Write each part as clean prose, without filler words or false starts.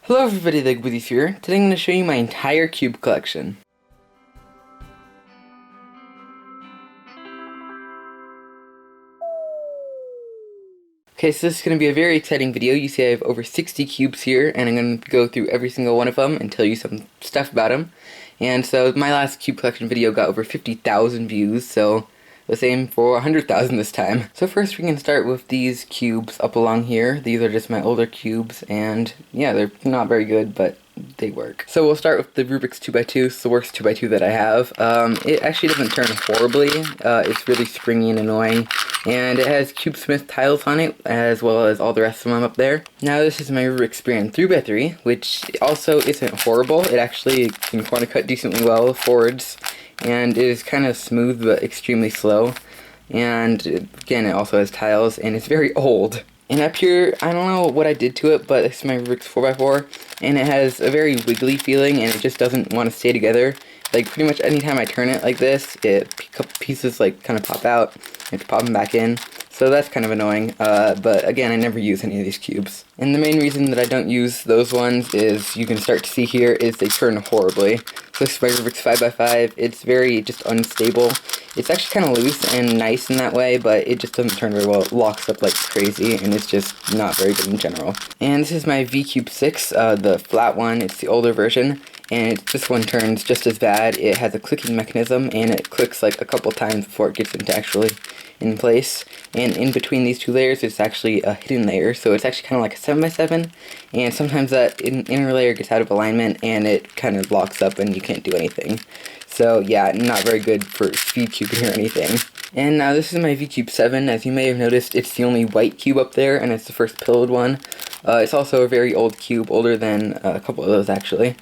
Hello everybody, TheGoodies here. Today I'm going to show you my entire cube collection. Okay, so this is going to be a very exciting video. You see I have over 60 cubes here, and I'm going to go through every single one of them and tell you some stuff about them. And so my last cube collection video got over 50,000 views, so let's aim for 100,000 this time. So first we can start with these cubes up along here. These are just my older cubes, and yeah, they're not very good, but they work. So we'll start with the Rubik's 2x2. It's the worst 2x2 that I have. It actually doesn't turn horribly. It's really springy and annoying. And it has CubeSmith tiles on it, as well as all the rest of them up there. Now this is my Rubik's 3x3, which also isn't horrible. It actually can corner cut decently well forwards, and it is kind of smooth but extremely slow. And again, it also has tiles, and it's very old. And up here, I don't know what I did to it, but it's my Rubik's 4x4, and it has a very wiggly feeling, and it just doesn't want to stay together. Like, pretty much anytime I turn it like this, a couple pieces, like, kind of pop out, and to pop them back in. So that's kind of annoying, but again, I never use any of these cubes. And the main reason that I don't use those ones is, you can start to see here, is they turn horribly. So this is my Rubik's 5x5. It's very just unstable. It's actually kind of loose and nice in that way, but it just doesn't turn very well. It locks up like crazy, and it's just not very good in general. And this is my V-Cube 6, the flat one. It's the older version, and this one turns just as bad. It has a clicking mechanism, and it clicks like a couple times before it gets into actually in place. And in between these two layers, it's actually a hidden layer, so it's actually kind of like a 7x7, and sometimes that inner layer gets out of alignment, and it kind of locks up, and you can't do anything. So yeah, not very good for speed cubing or anything. And now this is my V-Cube 7. As you may have noticed, it's the only white cube up there, and it's the first pillowed one. It's also a very old cube, older than a couple of those actually.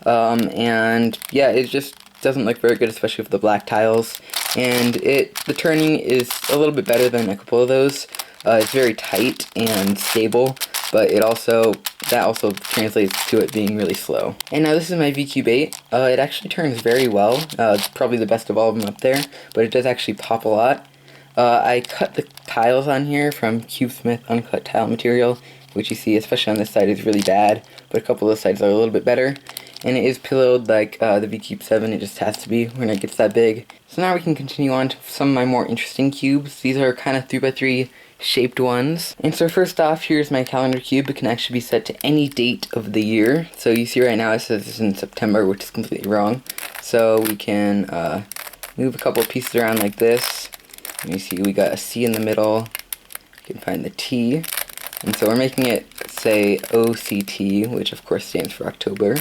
And yeah, it just doesn't look very good, especially with the black tiles. And the turning is a little bit better than a couple of those. It's very tight and stable, but that also translates to it being really slow. And now this is my V-Cube 8. It actually turns very well. It's probably the best of all of them up there, but it does actually pop a lot. I cut the tiles on here from CubeSmith uncut tile material, which you see, especially on this side, is really bad, but a couple of the sides are a little bit better. And it is pillowed like the V-Cube 7, it just has to be when it gets that big. So now we can continue on to some of my more interesting cubes. These are kind of 3x3 shaped ones. And so first off, here's my calendar cube. It can actually be set to any date of the year. So you see right now it says it's in September, which is completely wrong. So we can move a couple of pieces around like this. And you see we got a C in the middle. You can find the T. And so we're making it say OCT, which of course stands for October.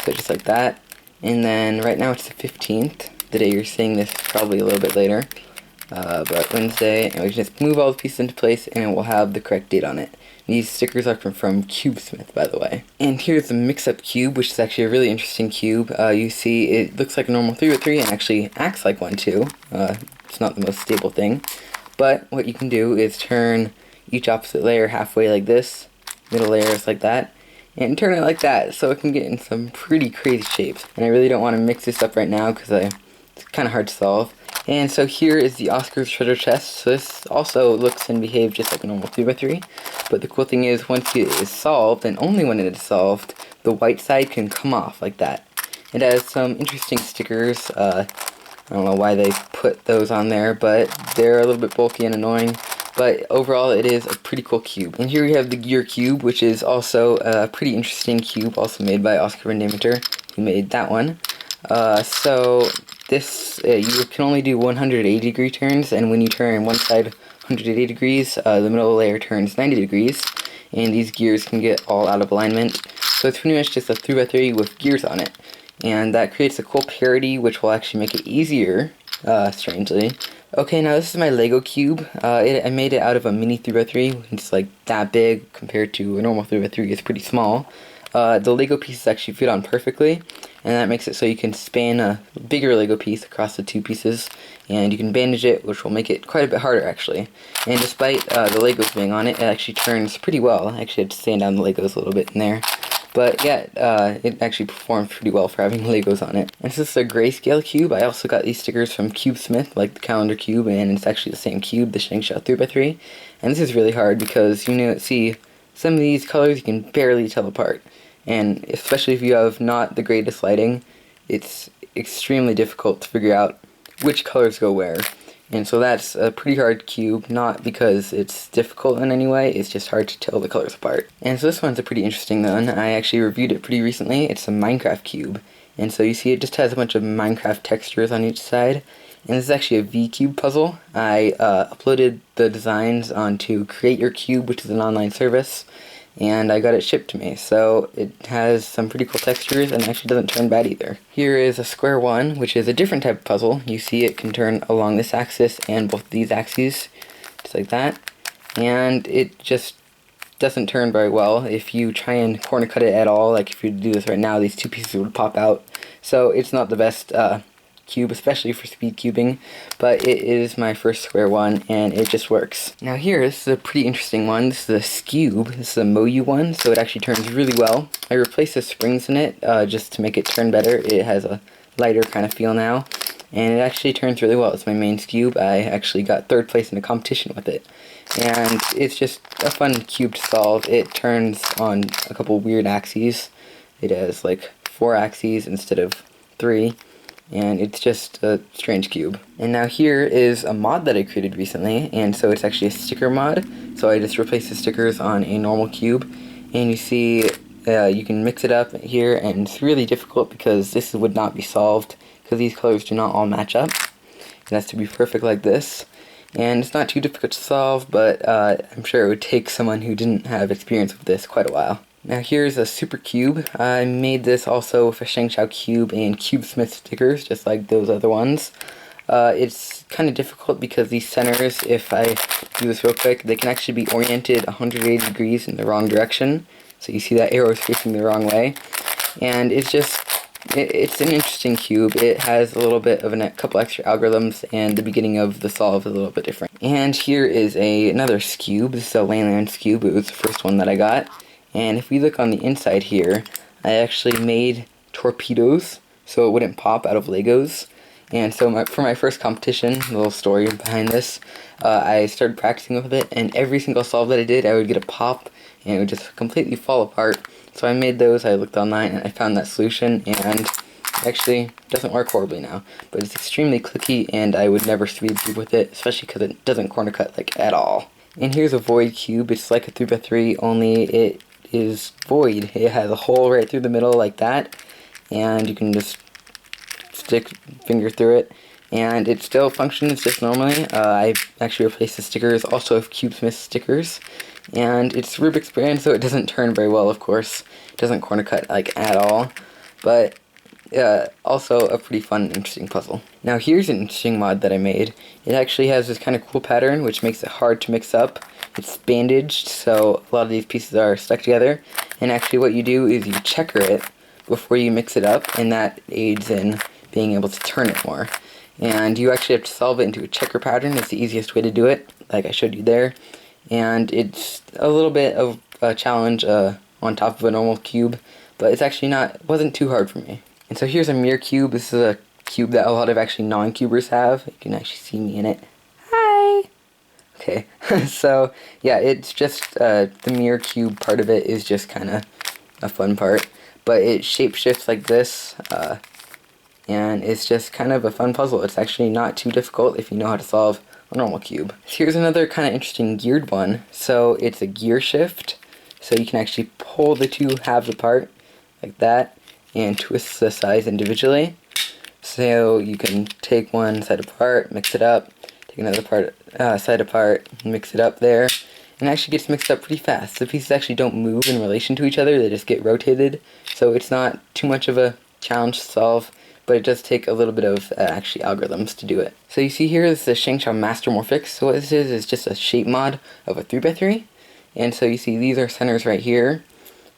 So just like that. And then right now it's the 15th. The day you're seeing this is probably a little bit later. But Wednesday, and we can just move all the pieces into place, and it will have the correct date on it. These stickers are from CubeSmith, by the way. And here's the mix-up cube, which is actually a really interesting cube. You see it looks like a normal 3x3 and actually acts like one too. It's not the most stable thing. But what you can do is turn each opposite layer halfway like this, middle layer is like that, and turn it like that, so it can get in some pretty crazy shapes. And I really don't want to mix this up right now because it's kind of hard to solve. And so here is the Oskar treasure chest. So this also looks and behaves just like a normal 3x3. But the cool thing is, once it is solved, and only when it is solved, the white side can come off like that. It has some interesting stickers. I don't know why they put those on there, but they're a little bit bulky and annoying. But overall, it is a pretty cool cube. And here we have the Gear Cube, which is also a pretty interesting cube, also made by Oskar Van Demeter, who made that one. So this, you can only do 180 degree turns, and when you turn one side 180 degrees, the middle layer turns 90 degrees, and these gears can get all out of alignment. So it's pretty much just a 3x3 with gears on it. And that creates a cool parity, which will actually make it easier, strangely. Okay, now this is my Lego cube. I made it out of a mini 3x3. It's like that big compared to a normal 3x3. It's pretty small. The Lego pieces actually fit on perfectly, and that makes it so you can span a bigger Lego piece across the two pieces, and you can bandage it, which will make it quite a bit harder actually. And despite the Legos being on it, it actually turns pretty well. I actually had to sand down the Legos a little bit in there. But yeah, it actually performs pretty well for having Legos on it. And this is a Greyscale Cube. I also got these stickers from CubeSmith, like the calendar cube, and it's actually the same cube, the Shengshou 3x3. And this is really hard because see some of these colors you can barely tell apart, and especially if you have not the greatest lighting, it's extremely difficult to figure out which colors go where. And so that's a pretty hard cube, not because it's difficult in any way, it's just hard to tell the colors apart. And so this one's a pretty interesting one. I actually reviewed it pretty recently. It's a Minecraft cube. And so you see it just has a bunch of Minecraft textures on each side. And this is actually a V-cube puzzle. I uploaded the designs onto Create Your Cube, which is an online service, and I got it shipped to me. So it has some pretty cool textures and actually doesn't turn bad either. Here is a square one, which is a different type of puzzle. You see it can turn along this axis and both these axes, just like that. And it just doesn't turn very well. If you try and corner cut it at all, like if you do this right now, these two pieces would pop out. So it's not the best cube, especially for speed cubing, but it is my first square one and it just works. Now here, this is a pretty interesting one. This is a Scube. This is a Moyu one, so it actually turns really well. I replaced the springs in it just to make it turn better. It has a lighter kind of feel now, and it actually turns really well. It's my main Scube. I actually got 3rd place in a competition with it, and it's just a fun cube to solve. It turns on a couple weird axes. It has like 4 axes instead of 3. And it's just a strange cube. And now here is a mod that I created recently, and so it's actually a sticker mod. So I just replaced the stickers on a normal cube, and you see you can mix it up here, and it's really difficult because this would not be solved because these colors do not all match up. It has to be perfect like this, and it's not too difficult to solve, but I'm sure it would take someone who didn't have experience with this quite a while. Now here's a super cube. I made this also with a Shengshou Cube and CubeSmith stickers, just like those other ones. It's kind of difficult because these centers, if I do this real quick, they can actually be oriented 180 degrees in the wrong direction. So you see that arrow is facing the wrong way. And it's just, it's an interesting cube. It has a little bit of a couple extra algorithms, and the beginning of the solve is a little bit different. And here is another Scube. This is a Land Scube. It was the first one that I got. And if we look on the inside here, I actually made torpedoes so it wouldn't pop out of Legos. And so for my first competition, a little story behind this, I started practicing with it, and every single solve that I did, I would get a pop, and it would just completely fall apart. So I made those, I looked online, and I found that solution, and it actually doesn't work horribly now. But it's extremely clicky, and I would never speed cube with it, especially because it doesn't corner cut like at all. And here's a void cube. It's like a 3x3, only it is void. It has a hole right through the middle like that, and you can just stick finger through it, and it still functions just normally. I actually replaced the stickers also with CubeSmith stickers, and it's Rubik's brand, so it doesn't turn very well, of course. It doesn't corner cut like at all, but also a pretty fun and interesting puzzle. Now here's an interesting mod that I made. It actually has this kind of cool pattern which makes it hard to mix up. It's bandaged, so a lot of these pieces are stuck together, and actually what you do is you checker it before you mix it up, and that aids in being able to turn it more. And you actually have to solve it into a checker pattern. It's the easiest way to do it, like I showed you there. And it's a little bit of a challenge on top of a normal cube, but it's actually wasn't too hard for me. And so here's a mirror cube. This is a cube that a lot of actually non-cubers have. You can actually see me in it. Hi! Okay, so yeah, it's just the mirror cube part of it is just kind of a fun part, but it shapeshifts like this, and it's just kind of a fun puzzle. It's actually not too difficult if you know how to solve a normal cube. Here's another kind of interesting geared one. So it's a gear shift, so you can actually pull the two halves apart like that and twist the sides individually. So you can take one side apart, mix it up, take another side apart, mix it up there, and it actually gets mixed up pretty fast. The pieces actually don't move in relation to each other, they just get rotated, so it's not too much of a challenge to solve, but it does take a little bit of actually algorithms to do it. So you see here is the Shengshou Mastermorphics. So what this is just a shape mod of a 3x3, and so you see these are centers right here,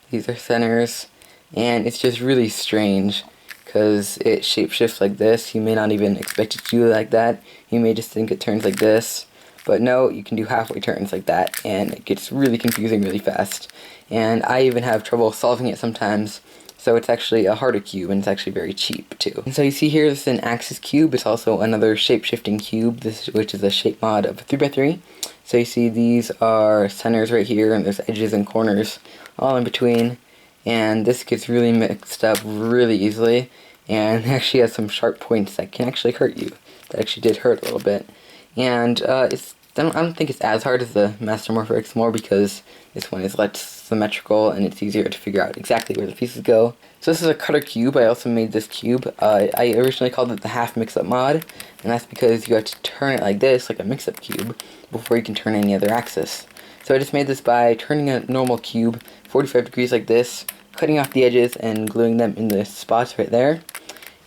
these are centers, and it's just really strange because it shapeshifts like this. You may not even expect it to do it like that. You may just think it turns like this, but no, you can do halfway turns like that, and it gets really confusing really fast. And I even have trouble solving it sometimes So it's actually a harder cube, and it's actually very cheap too. And so you see here, this is an axis cube. It's also another shape-shifting cube, which is a shape mod of a 3x3. So you see these are centers right here, and there's edges and corners all in between. And this gets really mixed up really easily, and actually has some sharp points that can actually hurt you. That actually did hurt a little bit. And I don't think it's as hard as the Master Morpher X more, because this one is less symmetrical and it's easier to figure out exactly where the pieces go. So this is a cutter cube. I also made this cube. I originally called it the half mix-up mod, and that's because you have to turn it like this, like a mix-up cube, before you can turn any other axis. So I just made this by turning a normal cube 45 degrees like this, cutting off the edges and gluing them in the spots right there.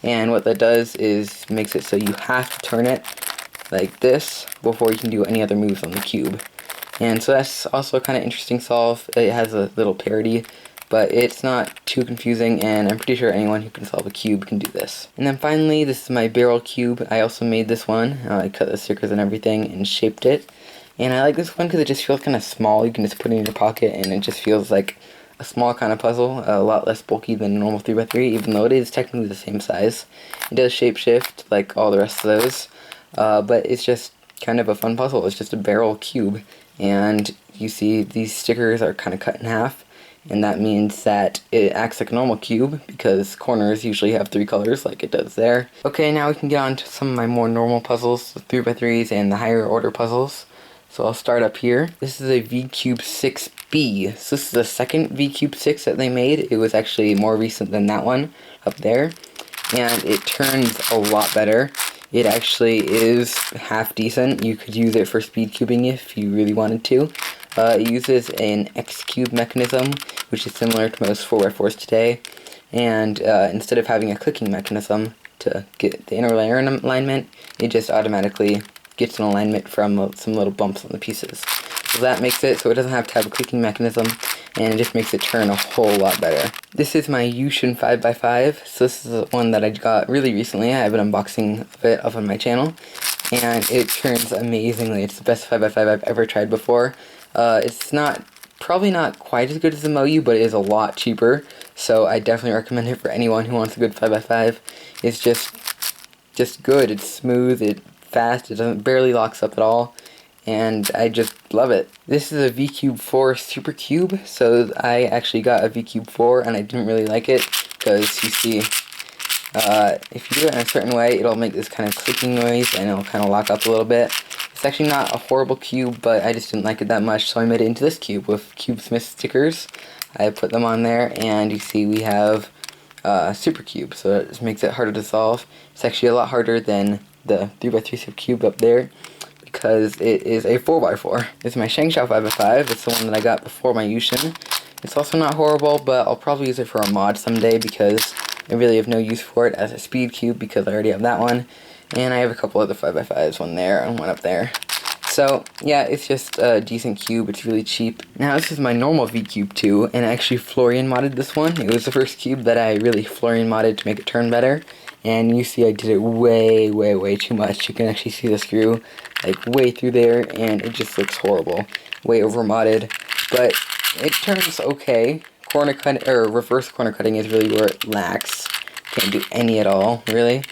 And what that does is makes it so you have to turn it like this before you can do any other moves on the cube. And so that's also a kind of interesting solve. It has a little parity, but it's not too confusing, and I'm pretty sure anyone who can solve a cube can do this. And then finally, this is my barrel cube. I also made this one. I cut the stickers and everything and shaped it. And I like this one because it just feels kind of small. You can just put it in your pocket, and it just feels like a small kind of puzzle, a lot less bulky than a normal 3x3, even though it is technically the same size. It does shapeshift like all the rest of those, but it's just kind of a fun puzzle. It's just a barrel cube, and you see these stickers are kind of cut in half, and that means that it acts like a normal cube because corners usually have 3 colors like it does there. Okay, now we can get on to some of my more normal puzzles, the 3x3s and the higher order puzzles. So I'll start up here. This is a VCube 6B. So this is the second VCube 6 that they made. It was actually more recent than that one up there. And it turns a lot better. It actually is half decent. You could use it for speed cubing if you really wanted to. It uses an X cube mechanism, which is similar to most 4x4s today. And instead of having a clicking mechanism to get the inner layer in alignment, it just automatically gets an alignment from some little bumps on the pieces. So that makes it so it doesn't have to have a clicking mechanism, and it just makes it turn a whole lot better. This is my Yushin 5x5. So this is the one that I got really recently. I have an unboxing of it up on my channel, and it turns amazingly. It's the best 5x5 I've ever tried before. It's probably not quite as good as the Moyu, but it is a lot cheaper, so I definitely recommend it for anyone who wants a good 5x5. It's just good. It's smooth, it's fast, it barely locks up at all, and I just love it. This is a VCube 4 Super Cube. So I actually got a VCube 4 and I didn't really like it because you see, if you do it in a certain way, it'll make this kind of clicking noise and it'll kind of lock up a little bit. It's actually not a horrible cube, but I just didn't like it that much, so I made it into this cube with CubeSmith stickers. I put them on there, and you see we have Super Cube, so it just makes it harder to solve. It's actually a lot harder than the 3x3 Super Cube up there, because it is a 4x4. This is my Shengshou 5x5. It's the one that I got before my Yushin. It's also not horrible, but I'll probably use it for a mod someday because I really have no use for it as a speed cube because I already have that one. And I have a couple other 5x5s, one there and one up there. So, yeah, it's just a decent cube. It's really cheap. Now, this is my normal VCube 2, and I actually Florian modded this one. It was the first cube that I really Florian modded to make it turn better. And you see I did it way, way, way too much. You can actually see the screw, like, way through there, and it just looks horrible. Way over modded. But it turns okay. Corner cut, or reverse corner cutting is really where it lacks. Can't do any at all, really.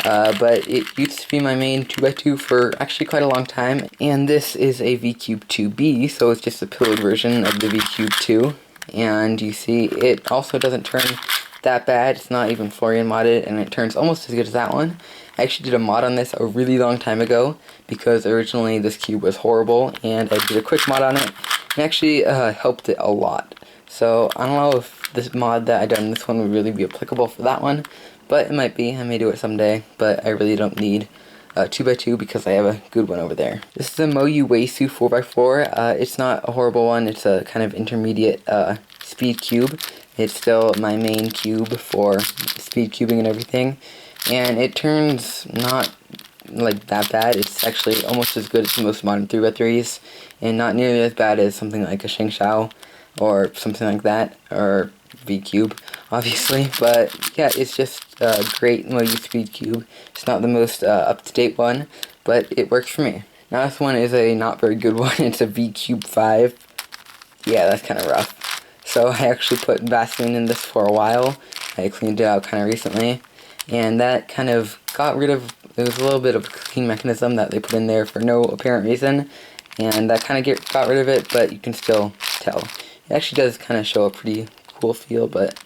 But it used to be my main 2x2 for actually quite a long time, and this is a VCube 2B, so it's just a pillared version of the VCube 2, and you see it also doesn't turn that bad. It's not even Florian modded, and it turns almost as good as that one. I actually did a mod on this a really long time ago, because originally this cube was horrible, and I did a quick mod on it, and actually helped it a lot. So I don't know if this mod that I done in this one would really be applicable for that one, but it might be. I may do it someday, but I really don't need a 2x2 because I have a good one over there. This is a Moyu Weisu 4x4. It's not a horrible one. It's a kind of intermediate speed cube. It's still my main cube for speed cubing and everything, and it turns not like that bad. It's actually almost as good as most modern 3x3s, and not nearly as bad as something like a Shengshou or something like that, or VCube, obviously. But yeah, it's just a great Moyu speed cube. It's not the most up-to-date one, but it works for me. Now this one is a not very good one. It's a VCube 5. Yeah, that's kind of rough. So I actually put Vaseline in this for a while. I cleaned it out kind of recently, and that kind of got rid of, it was a little bit of a clean mechanism that they put in there for no apparent reason, and that kind of got rid of it, but you can still tell. It actually does kind of show a pretty cool feel, but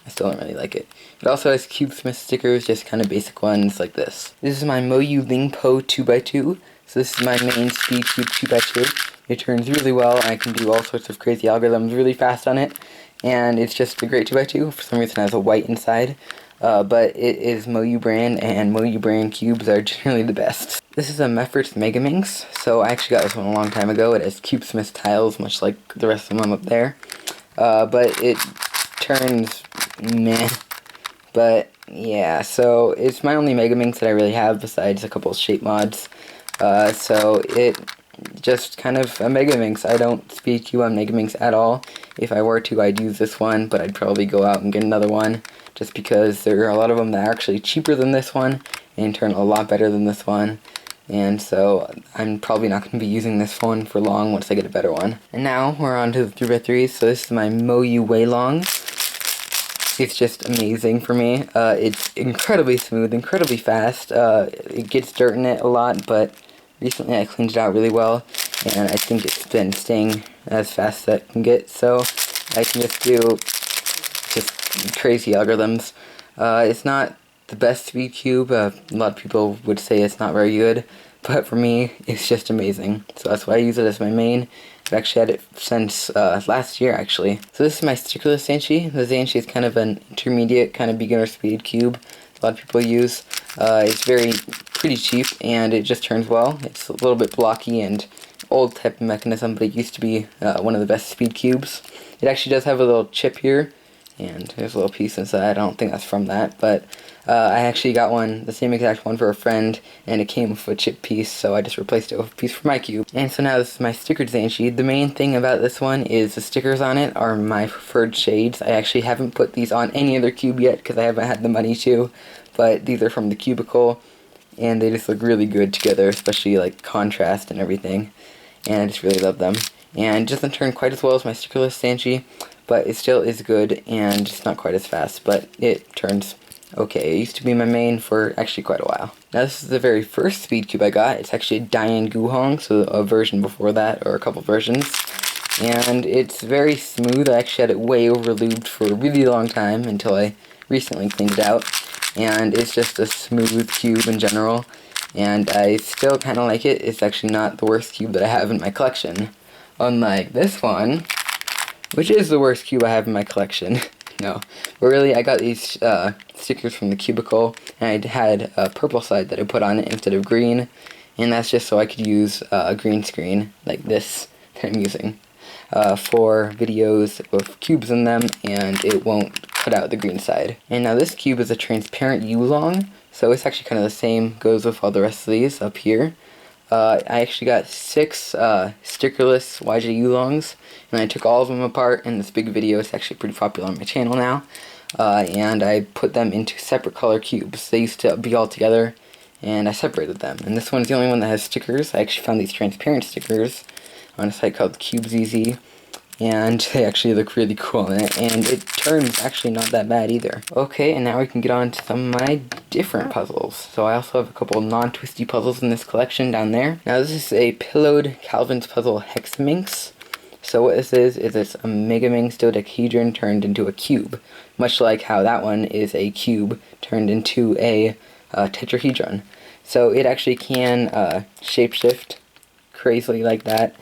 I still don't really like it. It also has Cubesmith stickers, just kind of basic ones like this. This is my Moyu Lingpo 2x2. So this is my main speed cube 2x2. It turns really well, and I can do all sorts of crazy algorithms really fast on it. And it's just a great 2x2. For some reason it has a white inside. But it is Moyu brand, and Moyu brand cubes are generally the best. This is a Mefferts Megaminx. So I actually got this one a long time ago. It has Cubesmith tiles, much like the rest of them up there. But it turns meh. But yeah, so it's my only Megaminx that I really have besides a couple of shape mods. So it just kind of a Megaminx. I don't speed cube on Megaminx at all. If I were to, I'd use this one, but I'd probably go out and get another one just because there are a lot of them that are actually cheaper than this one and turn a lot better than this one. And so I'm probably not going to be using this one for long once I get a better one. And now we're on to the 3x3s. So this is my Moyu Weilong. It's just amazing for me. It's incredibly smooth, incredibly fast. It gets dirt in it a lot, but recently I cleaned it out really well, and I think it's been staying as fast as it can get, so I can just do just crazy algorithms. It's not the best speed cube. A lot of people would say it's not very good, but for me, it's just amazing. So that's why I use it as my main. I've actually had it since last year, actually. So this is my stickerless Zanshi. The Zanshi is kind of an intermediate, kind of beginner speed cube a lot of people use. It's pretty cheap, and it just turns well. It's a little bit blocky and old type of mechanism, but it used to be one of the best speed cubes. It actually does have a little chip here, and there's a little piece inside. I don't think that's from that, but I actually got one, the same exact one for a friend, and it came with a chip piece, so I just replaced it with a piece for my cube. And so now this is my stickered Zanshi. The main thing about this one is the stickers on it are my preferred shades. I actually haven't put these on any other cube yet because I haven't had the money to, but these are from the Cubicle, and they just look really good together, especially like contrast and everything, and I just really love them. And it doesn't turn quite as well as my stickerless Zanshi, but it still is good, and it's not quite as fast, but it turns okay. It used to be my main for actually quite a while. Now this is the very first speed cube I got. It's actually a DaYan GuHong, so a version before that, or a couple versions. And it's very smooth. I actually had it way over lubed for a really long time until I recently cleaned it out. And it's just a smooth cube in general. And I still kind of like it. It's actually not the worst cube that I have in my collection. Unlike this one, which is the worst cube I have in my collection. No, but really, I got these stickers from the Cubicle, and I had a purple side that I put on it instead of green, and that's just so I could use a green screen like this that I'm using for videos with cubes in them, and it won't cut out the green side. And now this cube is a transparent U-long, so it's actually kind of the same, goes with all the rest of these up here. I actually got 6 stickerless YJ U-longs, and I took all of them apart in this big video. It's actually pretty popular on my channel now, and I put them into separate color cubes. They used to be all together, and I separated them. And this one's the only one that has stickers. I actually found these transparent stickers on a site called CubeZZ, and they actually look really cool in it, and it turns actually not that bad either. Okay, and now we can get on to some of my different puzzles. So I also have a couple non-twisty puzzles in this collection down there. Now this is a pillowed Calvin's puzzle Hexaminx. So what this is it's a Megaminx dodecahedron turned into a cube, much like how that one is a cube turned into a tetrahedron. So it actually can shapeshift crazily like that.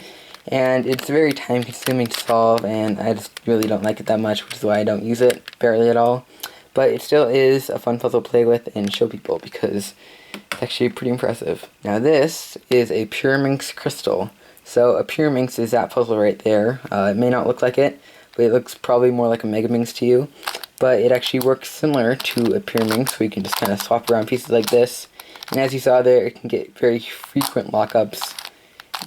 And it's very time consuming to solve, and I just really don't like it that much, which is why I don't use it barely at all. But it still is a fun puzzle to play with and show people because it's actually pretty impressive. Now this is a Pyraminx Crystal. So a Pyraminx is that puzzle right there. It may not look like it, but it looks probably more like a Megaminx to you. But it actually works similar to a Pyraminx, where you can just kind of swap around pieces like this. And as you saw there, it can get very frequent lockups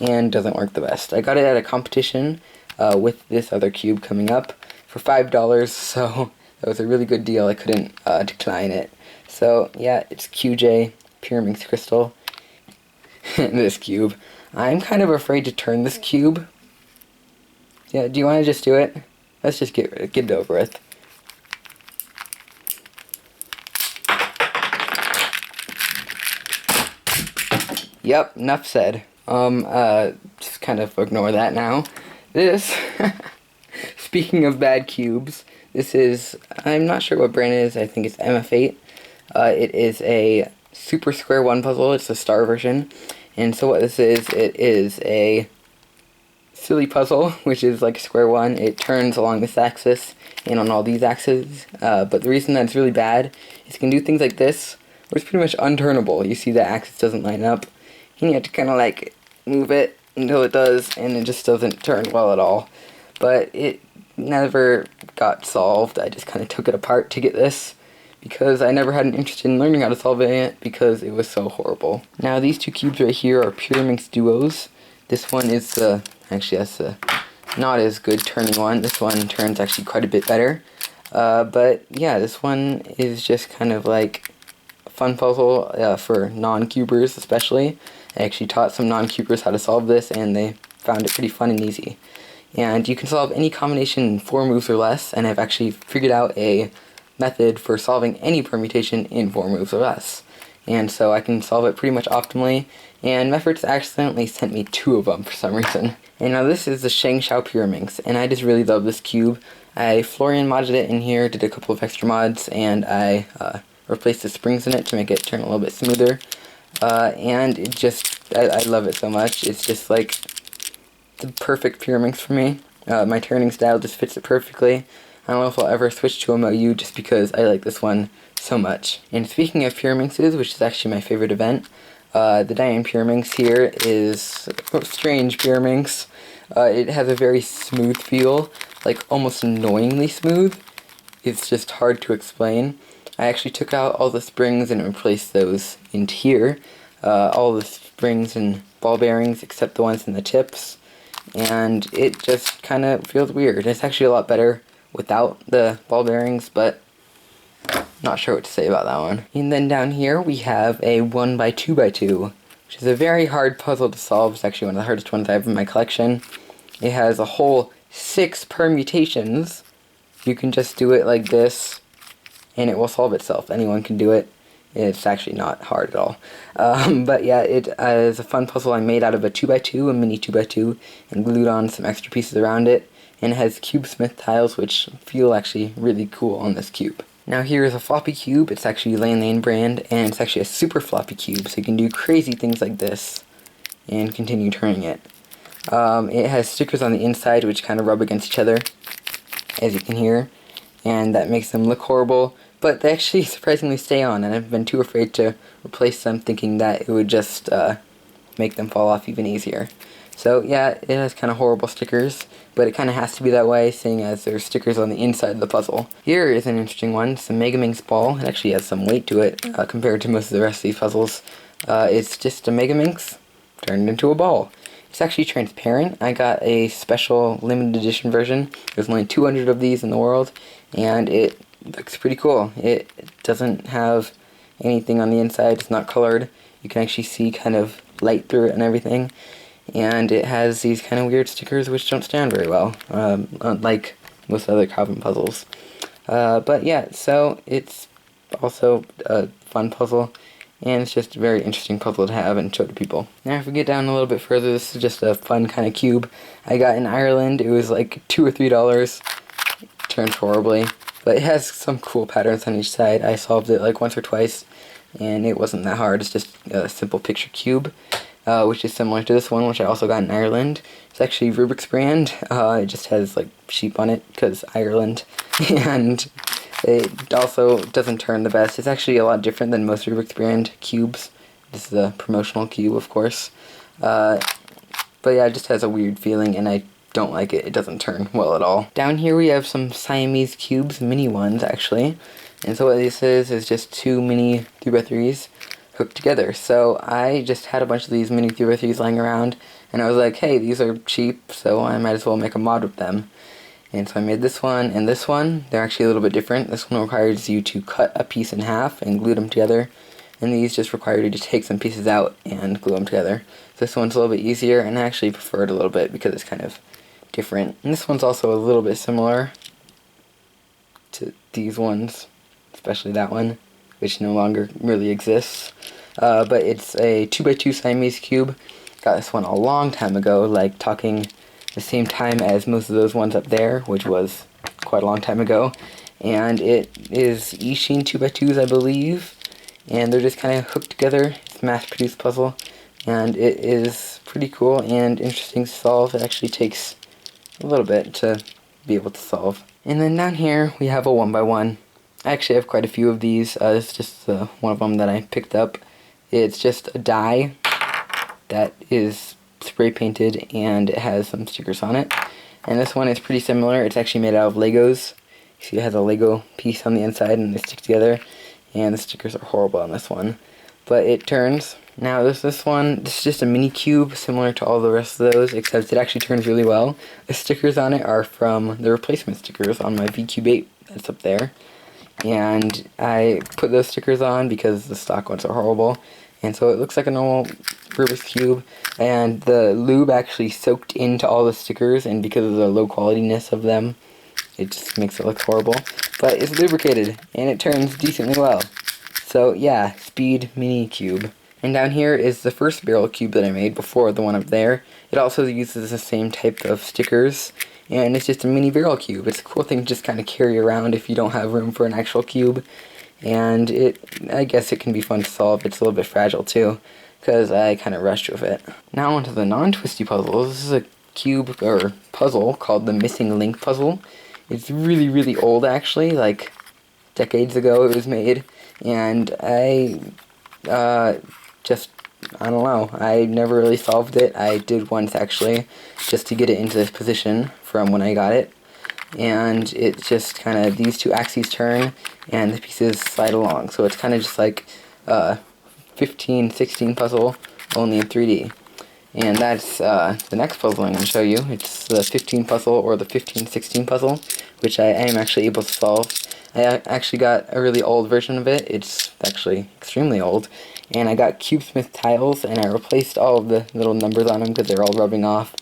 and doesn't work the best. I got it at a competition with this other cube coming up for $5, so that was a really good deal. I couldn't decline it. So yeah, it's QJ Pyraminx Crystal. This cube. I'm kind of afraid to turn this cube. Yeah, do you want to just do it? let's just get it over with. Yep, enough said. Just kind of ignore that now. This, speaking of bad cubes, this is, I'm not sure what brand it is, I think it's MF8. It is a Super Square-1 puzzle, it's the star version. And so what this is, it is a silly puzzle, which is like square one. It turns along this axis and on all these axes. But the reason that it's really bad is it can do things like this, where it's pretty much unturnable. You see the axis doesn't line up, and you have to kind of like move it until it does, and it just doesn't turn well at all. But it never got solved. I just kind of took it apart to get this, because I never had an interest in learning how to solve it because it was so horrible. Now these two cubes right here are Pyraminx Duos. This one is the, actually that's the not as good turning one. This one turns actually quite a bit better. But yeah, this one is just kind of like a fun puzzle for non-cubers especially. I actually taught some non-cubers how to solve this, and they found it pretty fun and easy. And you can solve any combination in 4 moves or less, and I've actually figured out a method for solving any permutation in 4 moves or less. And so I can solve it pretty much optimally, and Mefferts accidentally sent me 2 of them for some reason. And now this is the Shengshou Pyraminx, and I just really love this cube. I Florian modded it in here, did a couple of extra mods, and I replaced the springs in it to make it turn a little bit smoother. And it just, I love it so much. It's just like the perfect Pyraminx for me. My turning style just fits it perfectly. I don't know if I'll ever switch to a MOU just because I like this one so much. And speaking of Pyraminxes, which is actually my favorite event, the DaYan Pyraminx here is a strange Pyraminx. It has a very smooth feel, like almost annoyingly smooth. It's just hard to explain. I actually took out all the springs and replaced those into here. All the springs and ball bearings except the ones in the tips. And it just kind of feels weird. It's actually a lot better without the ball bearings, but not sure what to say about that one. And then down here we have a 1x2x2, which is a very hard puzzle to solve. It's actually one of the hardest ones I have in my collection. It has a whole 6 permutations. You can just do it like this, and it will solve itself. Anyone can do it. It's actually not hard at all. But yeah, it is a fun puzzle I made out of a 2x2, a mini 2x2, and glued on some extra pieces around it. And it has CubeSmith tiles, which feel actually really cool on this cube. Now here is a floppy cube. It's actually DaYan brand, and it's actually a super floppy cube, so you can do crazy things like this and continue turning it. It has stickers on the inside which kind of rub against each other, as you can hear, and that makes them look horrible, but they actually surprisingly stay on, and I've been too afraid to replace them, thinking that it would just make them fall off even easier. So yeah, it has kind of horrible stickers, but it kind of has to be that way, seeing as there's stickers on the inside of the puzzle. Here is an interesting one. It's a Megaminx ball. It actually has some weight to it compared to most of the rest of these puzzles. It's just a Megaminx turned into a ball. It's actually transparent. I got a special limited edition version. There's only 200 of these in the world, and it looks pretty cool. It doesn't have anything on the inside. It's not colored. You can actually see kind of light through it and everything. And it has these kind of weird stickers which don't stand very well, unlike most other carbon puzzles. But yeah, so it's also a fun puzzle, and it's just a very interesting puzzle to have and show to people. Now if we get down a little bit further, this is just a fun kind of cube I got in Ireland. It was like $2 or $3. It turned horribly, but it has some cool patterns on each side. I solved it like once or twice, and it wasn't that hard. It's just a simple picture cube. Which is similar to this one, which I also got in Ireland. It's actually Rubik's brand. It just has like sheep on it because Ireland, and it also doesn't turn the best. It's actually a lot different than most Rubik's brand cubes. This is a promotional cube, of course. But yeah, it just has a weird feeling, and I don't like it. It doesn't turn well at all. Down here we have some Siamese cubes, mini ones actually. And so what this is just 2 mini 3x3s. Hooked together. So I just had a bunch of these mini 3x3s lying around, and I was like, hey, these are cheap, so I might as well make a mod with them. And so I made this one and this one. They're actually a little bit different. This one requires you to cut a piece in half and glue them together, and these just require you to take some pieces out and glue them together. So this one's a little bit easier, and I actually prefer it a little bit because it's kind of different. And this one's also a little bit similar to these ones, especially that one, which no longer really exists. But it's a 2x2 Siamese cube. Got this one a long time ago, like talking the same time as most of those ones up there, which was quite a long time ago. And it is Ishin 2x2s, I believe, and they're just kind of hooked together. It's a mass-produced puzzle, and it is pretty cool and interesting to solve. It actually takes a little bit to be able to solve. And then down here we have a 1x1. I actually have quite a few of these. This is just one of them that I picked up. It's just a die that is spray painted and it has some stickers on it. And this one is pretty similar. It's actually made out of Legos. You see it has a Lego piece on the inside and they stick together. And the stickers are horrible on this one. But it turns. Now there's this one. This is just a mini cube similar to all the rest of those, except it actually turns really well. The stickers on it are from the replacement stickers on my VCube 8 that's up there. And I put those stickers on because the stock ones are horrible. And so it looks like a normal Rubik's Cube. And the lube actually soaked into all the stickers, and because of the low qualityness of them, it just makes it look horrible. But it's lubricated, and it turns decently well. So yeah, speed mini cube. And down here is the first barrel cube that I made before the one up there. It also uses the same type of stickers, and it's just a mini barrel cube. It's a cool thing to just kind of carry around if you don't have room for an actual cube. And I guess it can be fun to solve. It's a little bit fragile too, because I kind of rushed with it. Now onto the non-twisty puzzles. This is a cube or puzzle called the Missing Link puzzle. It's really, really old actually, like decades ago it was made, and I don't know, I never really solved it. I did once actually, just to get it into this position from when I got it, and it just kind of, these two axes turn and the pieces slide along, so it's kind of just like a 15-16 puzzle, only in 3D. And that's the next puzzle I'm going to show you. It's the 15 puzzle, or the 15-16 puzzle, which I am actually able to solve. I actually got a really old version of it. It's actually extremely old. And I got CubeSmith tiles, and I replaced all of the little numbers on them because they're all rubbing off.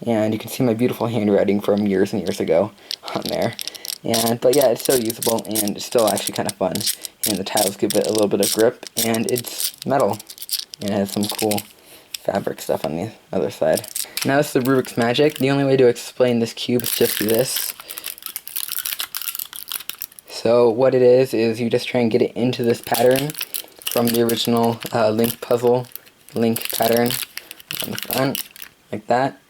And you can see my beautiful handwriting from years and years ago on there. But yeah, it's still usable, and it's still actually kind of fun. And the tiles give it a little bit of grip, and it's metal. And it has some cool fabric stuff on the other side. Now this is the Rubik's Magic. The only way to explain this cube is just this. So what it is you just try and get it into this pattern from the original Link puzzle, Link pattern on the front, like that.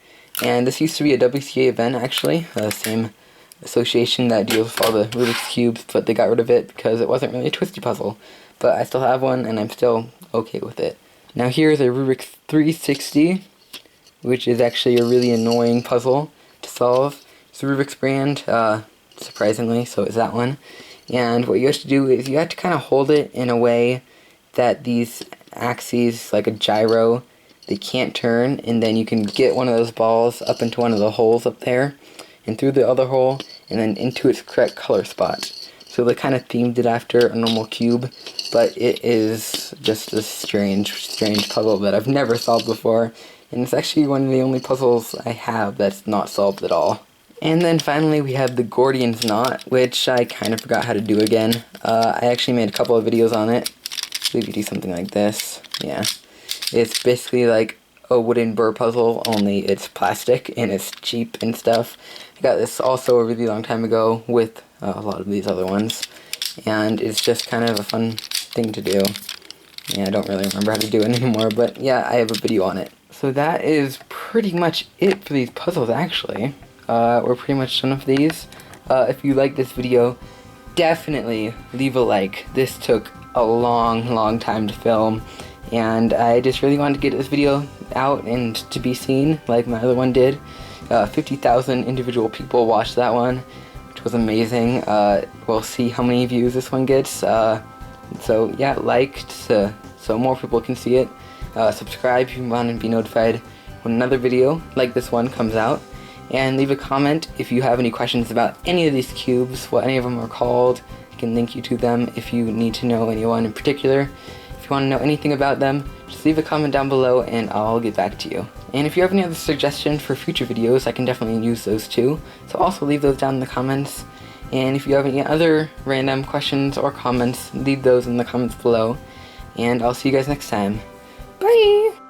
And this used to be a WCA event actually, the same association that deals with all the Rubik's Cubes, but they got rid of it because it wasn't really a twisty puzzle. But I still have one and I'm still okay with it. Now here's a Rubik's 360, which is actually a really annoying puzzle to solve. It's the Rubik's brand, surprisingly, so is that one. And what you have to do is you have to kind of hold it in a way that these axes, like a gyro, they can't turn, and then you can get one of those balls up into one of the holes up there, and through the other hole, and then into its correct color spot. So they kind of themed it after a normal cube, but it is just a strange puzzle that I've never solved before, and it's actually one of the only puzzles I have that's not solved at all. And then finally we have the Gordian's Knot, which I kind of forgot how to do again. I actually made a couple of videos on it. I believe you do something like this. Yeah. It's basically like a wooden burr puzzle, only it's plastic and it's cheap and stuff. I got this also a really long time ago with a lot of these other ones, and it's just kind of a fun thing to do. Yeah, I don't really remember how to do it anymore, but yeah, I have a video on it. So that is pretty much it for these puzzles actually. We're pretty much done with these. If you like this video, definitely leave a like. This took a long time to film, and I just really wanted to get this video out and to be seen like my other one did. 50,000 individual people watched that one, which was amazing. We'll see how many views this one gets. So yeah, like so more people can see it. Subscribe if you want to be notified when another video like this one comes out. And leave a comment if you have any questions about any of these cubes, what any of them are called. I can link you to them if you need to know anyone in particular. If you want to know anything about them, just leave a comment down below and I'll get back to you. And if you have any other suggestions for future videos, I can definitely use those too, so also leave those down in the comments. And if you have any other random questions or comments, leave those in the comments below. And I'll see you guys next time. Bye!